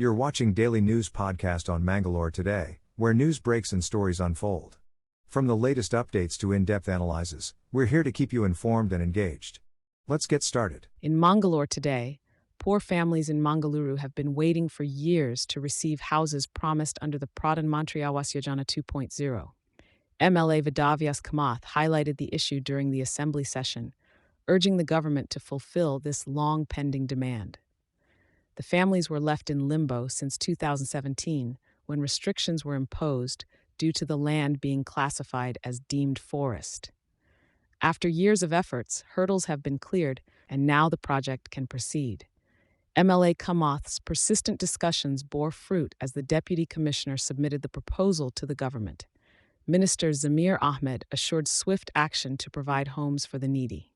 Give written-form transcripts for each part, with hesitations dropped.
You're watching Daily News Podcast on Mangalore today, where news breaks and stories unfold. From the latest updates to in-depth analyses, we're here to keep you informed and engaged. Let's get started. In Mangalore today, poor families in Mangaluru have been waiting for years to receive houses promised under the Pradhan Mantri Awas Yojana 2.0. MLA Kamath highlighted the issue during the assembly session, urging the government to fulfill this long-pending demand. The families were left in limbo since 2017, when restrictions were imposed due to the land being classified as deemed forest. After years of efforts, hurdles have been cleared, and now the project can proceed. MLA Kamath's persistent discussions bore fruit as the Deputy Commissioner submitted the proposal to the government. Minister Zamir Ahmed assured swift action to provide homes for the needy.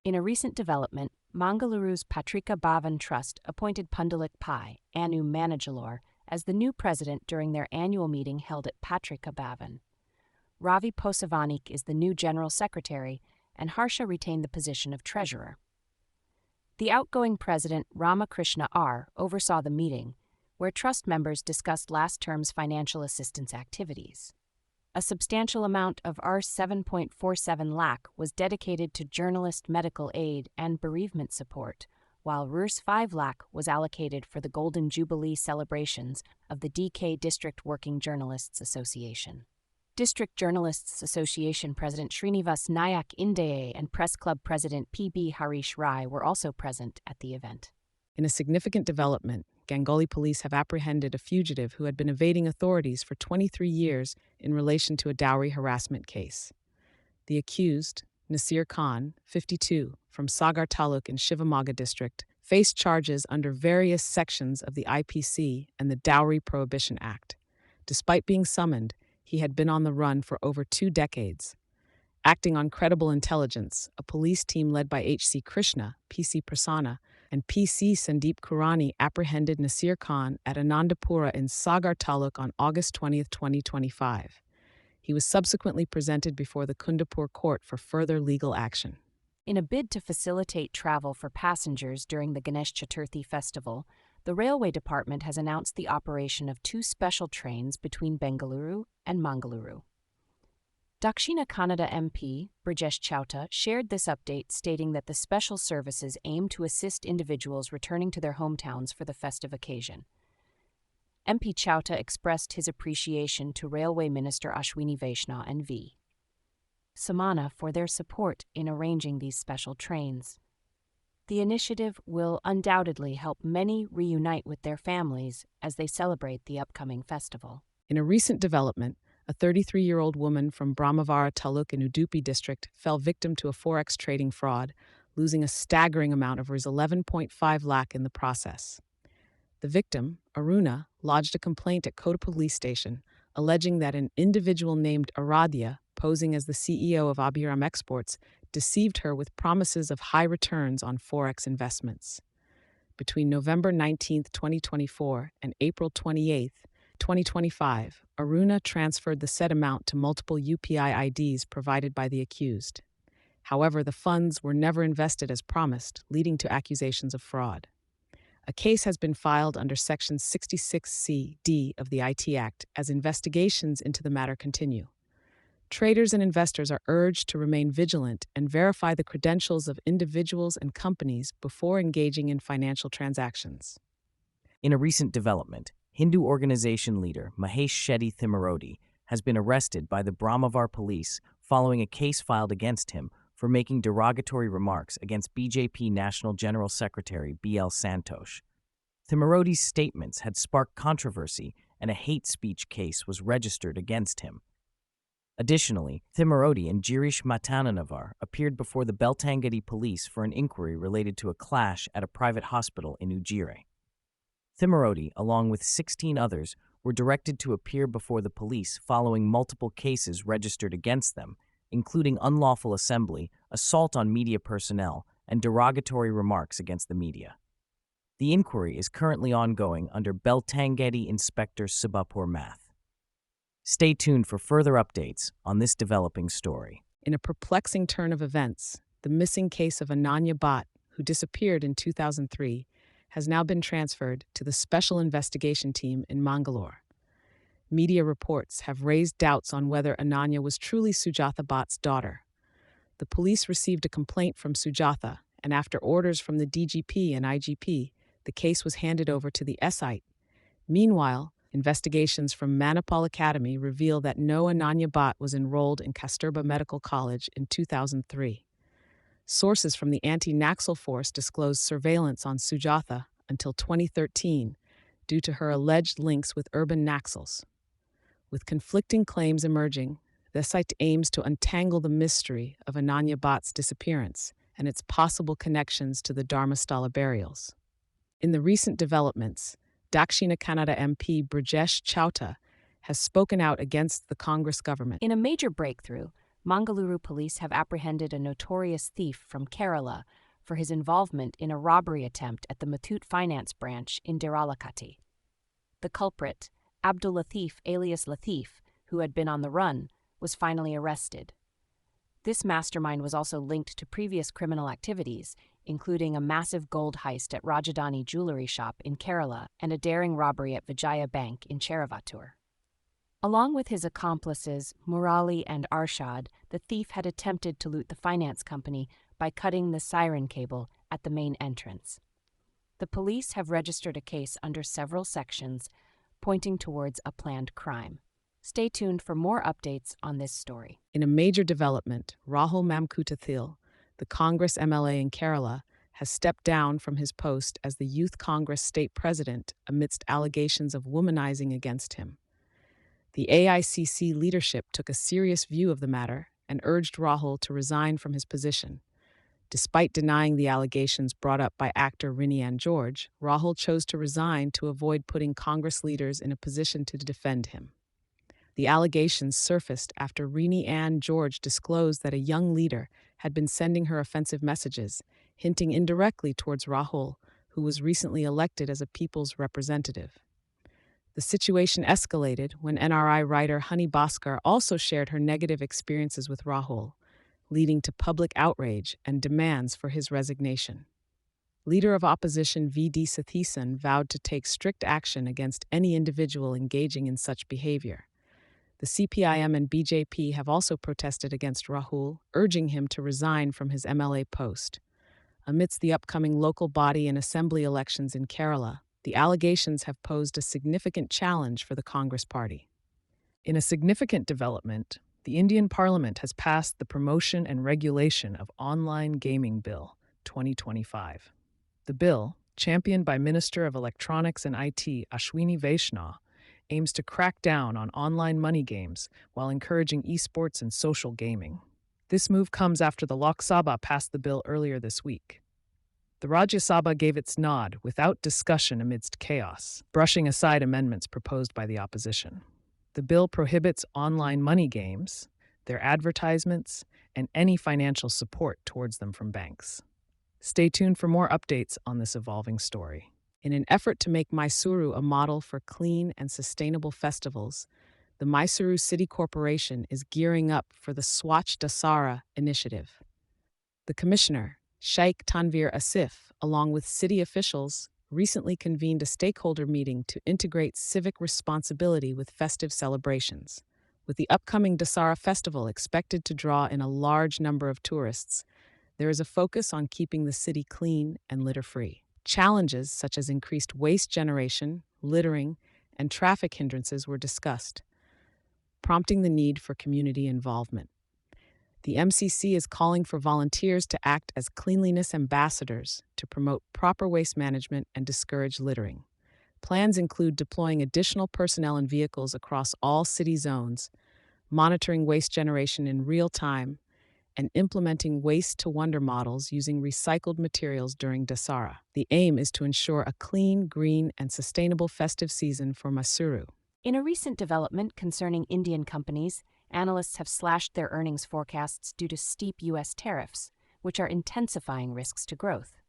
In a recent development, Mangaluru's Patrika Bhavan Trust appointed Pundalik Anu Mangalore as the new president during their annual meeting held at Patrika Bhavan. Ravi Posavanik is the new general secretary, and Harsha retained the position of treasurer. The outgoing president, Ramakrishna R., oversaw the meeting, where trust members discussed last term's financial assistance activities. A substantial amount of Rs 7.47 lakh was dedicated to journalist medical aid and bereavement support, while Rs 5 lakh was allocated for the Golden Jubilee celebrations of the DK District Working Journalists Association. District Journalists Association President Srinivas Nayak Indaye and Press Club President P.B. Harish Rai were also present at the event. In a significant development, Gangauli police have apprehended a fugitive who had been evading authorities for 23 years in relation to a dowry harassment case. The accused, Nasir Khan, 52, from Sagar Taluk in Shivamogga district, faced charges under various sections of the IPC and the Dowry Prohibition Act. Despite being summoned, he had been on the run for over 2 decades. Acting on credible intelligence, a police team led by H.C. Krishna, P.C. Prasanna, and P.C. Sandeep Kurani apprehended Nasir Khan at Anandapura in Sagar Taluk on August 20, 2025. He was subsequently presented before the Kundapur court for further legal action. In a bid to facilitate travel for passengers during the Ganesh Chaturthi festival, the Railway Department has announced the operation of 2 special trains between Bengaluru and Mangaluru. Dakshina Kannada MP, Brajesh Chauta, shared this update stating that the special services aim to assist individuals returning to their hometowns for the festive occasion. MP Chauta expressed his appreciation to Railway Minister Ashwini Vaishnaw and V. Samana for their support in arranging these special trains. The initiative will undoubtedly help many reunite with their families as they celebrate the upcoming festival. In a recent development, a 33-year-old woman from Brahmavara Taluk in Udupi district fell victim to a forex trading fraud, losing a staggering amount of Rs 11.5 lakh in the process. The victim, Aruna, lodged a complaint at Kota police station, alleging that an individual named Aradhya, posing as the CEO of Abhiram Exports, deceived her with promises of high returns on forex investments. Between November 19, 2024 and April 28, 2025, Aruna transferred the said amount to multiple UPI IDs provided by the accused. However, the funds were never invested as promised, leading to accusations of fraud. A case has been filed under Section 66C(d) of the IT Act as investigations into the matter continue. Traders and investors are urged to remain vigilant and verify the credentials of individuals and companies before engaging in financial transactions. In a recent development, Hindu organization leader Mahesh Shetty Thimarodi has been arrested by the Brahmavar police following a case filed against him for making derogatory remarks against BJP National General Secretary BL Santhosh. Thimarodi's statements had sparked controversy, and a hate speech case was registered against him. Additionally, Thimarodi and Girish Matananavar appeared before the Beltangadi police for an inquiry related to a clash at a private hospital in Ujire. Thimarodi, along with 16 others, were directed to appear before the police following multiple cases registered against them, including unlawful assembly, assault on media personnel, and derogatory remarks against the media. The inquiry is currently ongoing under Beltangadi Inspector Subapur Math. Stay tuned for further updates on this developing story. In a perplexing turn of events, the missing case of Ananya Bhatt, who disappeared in 2003, has now been transferred to the Special Investigation Team in Mangalore. Media reports have raised doubts on whether Ananya was truly Sujatha Bhatt's daughter. The police received a complaint from Sujatha, and after orders from the DGP and IGP, the case was handed over to the SITE. Meanwhile, investigations from Manipal Academy reveal that no Ananya Bhatt was enrolled in Kasturba Medical College in 2003. Sources from the anti-Naxal force disclosed surveillance on Sujatha until 2013 due to her alleged links with urban Naxals. With conflicting claims emerging, the site aims to untangle the mystery of Ananya Bhatt's disappearance and its possible connections to the Dharmasthala burials. In the recent developments, Dakshina Kannada MP Brajesh Chauta has spoken out against the Congress government. In a major breakthrough, Mangaluru police have apprehended a notorious thief from Kerala for his involvement in a robbery attempt at the Muthoot Finance branch in Derogatory. The culprit, Abdul Latif alias Latif, who had been on the run, was finally arrested. This mastermind was also linked to previous criminal activities, including a massive gold heist at Rajdhani jewelry shop in Kerala and a daring robbery at Vijaya Bank in Cheruvattur. Along with his accomplices, Murali and Arshad, the thief had attempted to loot the finance company by cutting the siren cable at the main entrance. The police have registered a case under several sections, pointing towards a planned crime. Stay tuned for more updates on this story. In a major development, Rahul Mamkutathil, the Congress MLA in Kerala, has stepped down from his post as the Youth Congress state president amidst allegations of womanizing against him. The AICC leadership took a serious view of the matter and urged Rahul to resign from his position. Despite denying the allegations brought up by actor Rini Ann George, Rahul chose to resign to avoid putting Congress leaders in a position to defend him. The allegations surfaced after Rini Ann George disclosed that a young leader had been sending her offensive messages, hinting indirectly towards Rahul, who was recently elected as a people's representative. The situation escalated when NRI writer Hani Bhaskar also shared her negative experiences with Rahul, leading to public outrage and demands for his resignation. Leader of opposition V.D. Satheesan vowed to take strict action against any individual engaging in such behavior. The CPIM and BJP have also protested against Rahul, urging him to resign from his MLA post. Amidst the upcoming local body and assembly elections in Kerala, the allegations have posed a significant challenge for the Congress party. In a significant development, the Indian Parliament has passed the Promotion and Regulation of Online Gaming Bill 2025. The bill, championed by Minister of Electronics and IT Ashwini Vaishnaw, aims to crack down on online money games while encouraging esports and social gaming. This move comes after the Lok Sabha passed the bill earlier this week. The Rajya Sabha gave its nod without discussion amidst chaos, brushing aside amendments proposed by the opposition. The bill prohibits online money games, their advertisements, and any financial support towards them from banks. Stay tuned for more updates on this evolving story. In an effort to make Mysuru a model for clean and sustainable festivals, the Mysuru City Corporation is gearing up for the Swachh Dasara initiative. The commissioner, Sheikh Tanveer Asif, along with city officials, recently convened a stakeholder meeting to integrate civic responsibility with festive celebrations. With the upcoming Dasara festival expected to draw in a large number of tourists, there is a focus on keeping the city clean and litter-free. Challenges such as increased waste generation, littering, and traffic hindrances were discussed, prompting the need for community involvement. The MCC is calling for volunteers to act as cleanliness ambassadors to promote proper waste management and discourage littering. Plans include deploying additional personnel and vehicles across all city zones, monitoring waste generation in real time, and implementing waste-to-wonder models using recycled materials during Dasara. The aim is to ensure a clean, green, and sustainable festive season for Mysuru. In a recent development concerning Indian companies, analysts have slashed their earnings forecasts due to steep U.S. tariffs, which are intensifying risks to growth.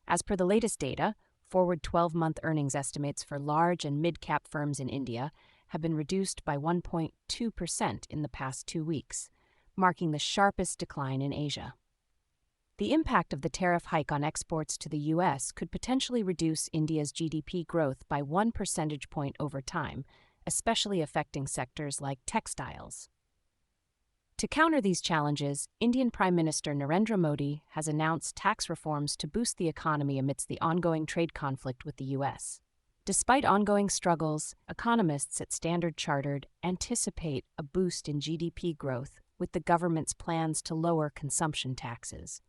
As per the latest data, forward 12-month earnings estimates for large and mid-cap firms in India have been reduced by 1.2% in the past 2 weeks, marking the sharpest decline in Asia. The impact of the tariff hike on exports to the U.S. could potentially reduce India's GDP growth by 1 percentage point over time, especially affecting sectors like textiles. To counter these challenges, Indian Prime Minister Narendra Modi has announced tax reforms to boost the economy amidst the ongoing trade conflict with the U.S. Despite ongoing struggles, economists at Standard Chartered anticipate a boost in GDP growth with the government's plans to lower consumption taxes.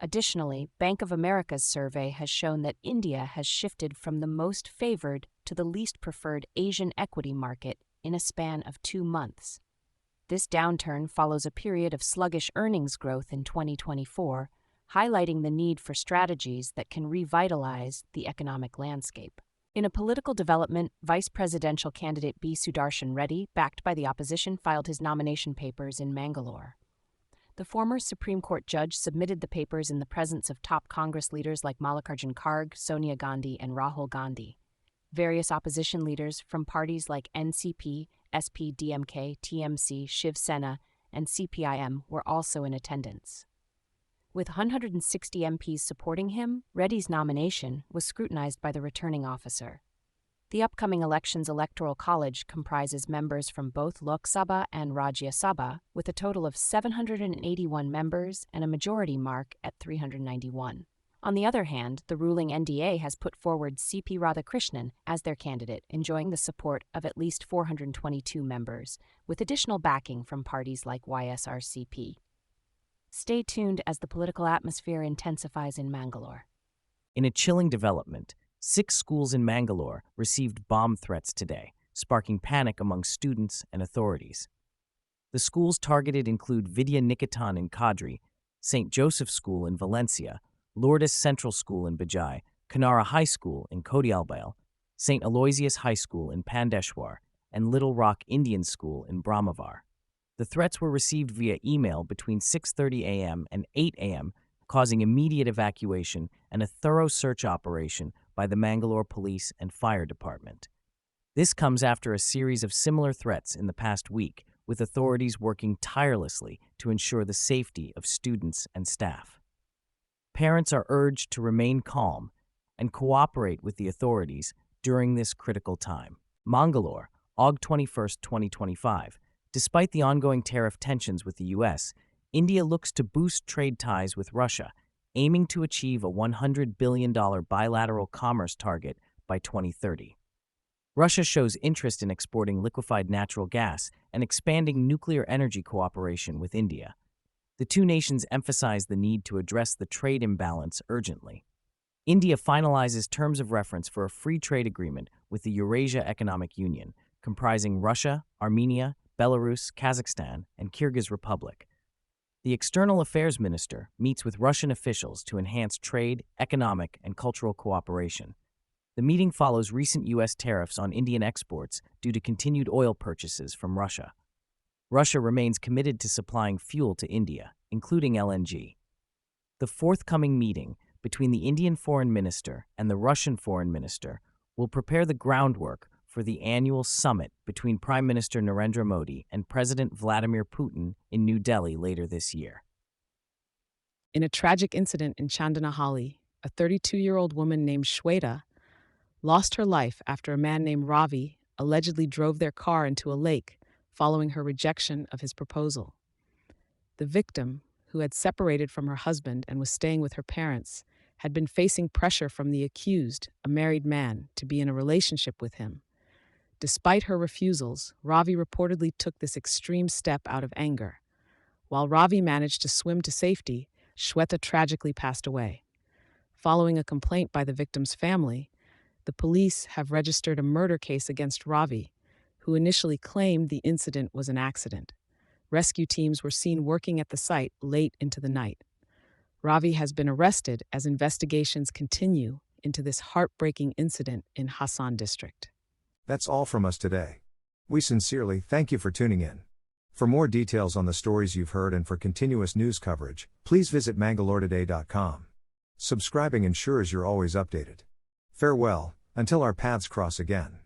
Additionally, Bank of America's survey has shown that India has shifted from the most favored to the least preferred Asian equity market in a span of 2 months. This downturn follows a period of sluggish earnings growth in 2024, highlighting the need for strategies that can revitalize the economic landscape. In a political development, vice presidential candidate B. Sudarshan Reddy, backed by the opposition, filed his nomination papers in Mangalore. The former Supreme Court judge submitted the papers in the presence of top Congress leaders like Mallikarjun Kharge, Sonia Gandhi, and Rahul Gandhi. Various opposition leaders from parties like NCP, SP, DMK, TMC, Shiv Sena, and CPIM were also in attendance. With 160 MPs supporting him, Reddy's nomination was scrutinized by the returning officer. The upcoming election's electoral college comprises members from both Lok Sabha and Rajya Sabha, with a total of 781 members and a majority mark at 391. On the other hand, the ruling NDA has put forward C.P. Radhakrishnan as their candidate, enjoying the support of at least 422 members, with additional backing from parties like YSRCP. Stay tuned as the political atmosphere intensifies in Mangalore. In a chilling development, 6 schools in Mangalore received bomb threats today, sparking panic among students and authorities. The schools targeted include Vidya Niketan in Kadri, St. Joseph School in Valencia, Lourdes Central School in Bajai, Kanara High School in Kodialbail, St. Aloysius High School in Pandeshwar, and Little Rock Indian School in Brahmavar. The threats were received via email between 6:30 a.m. and 8 a.m., causing immediate evacuation and a thorough search operation by the Mangalore Police and Fire Department. This comes after a series of similar threats in the past week, with authorities working tirelessly to ensure the safety of students and staff. Parents are urged to remain calm and cooperate with the authorities during this critical time. Mangalore, August 21, 2025. Despite the ongoing tariff tensions with the U.S., India looks to boost trade ties with Russia, aiming to achieve a $100 billion bilateral commerce target by 2030. Russia shows interest in exporting liquefied natural gas and expanding nuclear energy cooperation with India. The two nations emphasize the need to address the trade imbalance urgently. India finalizes terms of reference for a free trade agreement with the Eurasia Economic Union, comprising Russia, Armenia, Belarus, Kazakhstan, and Kyrgyz Republic. The External Affairs Minister meets with Russian officials to enhance trade, economic, and cultural cooperation. The meeting follows recent U.S. tariffs on Indian exports due to continued oil purchases from Russia. Russia remains committed to supplying fuel to India, including LNG. The forthcoming meeting between the Indian Foreign Minister and the Russian Foreign Minister will prepare the groundwork for the annual summit between Prime Minister Narendra Modi and President Vladimir Putin in New Delhi later this year. In a tragic incident in Chandanahalli, a 32-year-old woman named Shweta lost her life after a man named Ravi allegedly drove their car into a lake following her rejection of his proposal. The victim, who had separated from her husband and was staying with her parents, had been facing pressure from the accused, a married man, to be in a relationship with him. Despite her refusals, Ravi reportedly took this extreme step out of anger. While Ravi managed to swim to safety, Shweta tragically passed away. Following a complaint by the victim's family, the police have registered a murder case against Ravi, who initially claimed the incident was an accident. Rescue teams were seen working at the site late into the night. Ravi has been arrested as investigations continue into this heartbreaking incident in Hassan district. That's all from us today. We sincerely thank you for tuning in. For more details on the stories you've heard and for continuous news coverage, please visit mangaloretoday.com. Subscribing ensures you're always updated. Farewell, until our paths cross again.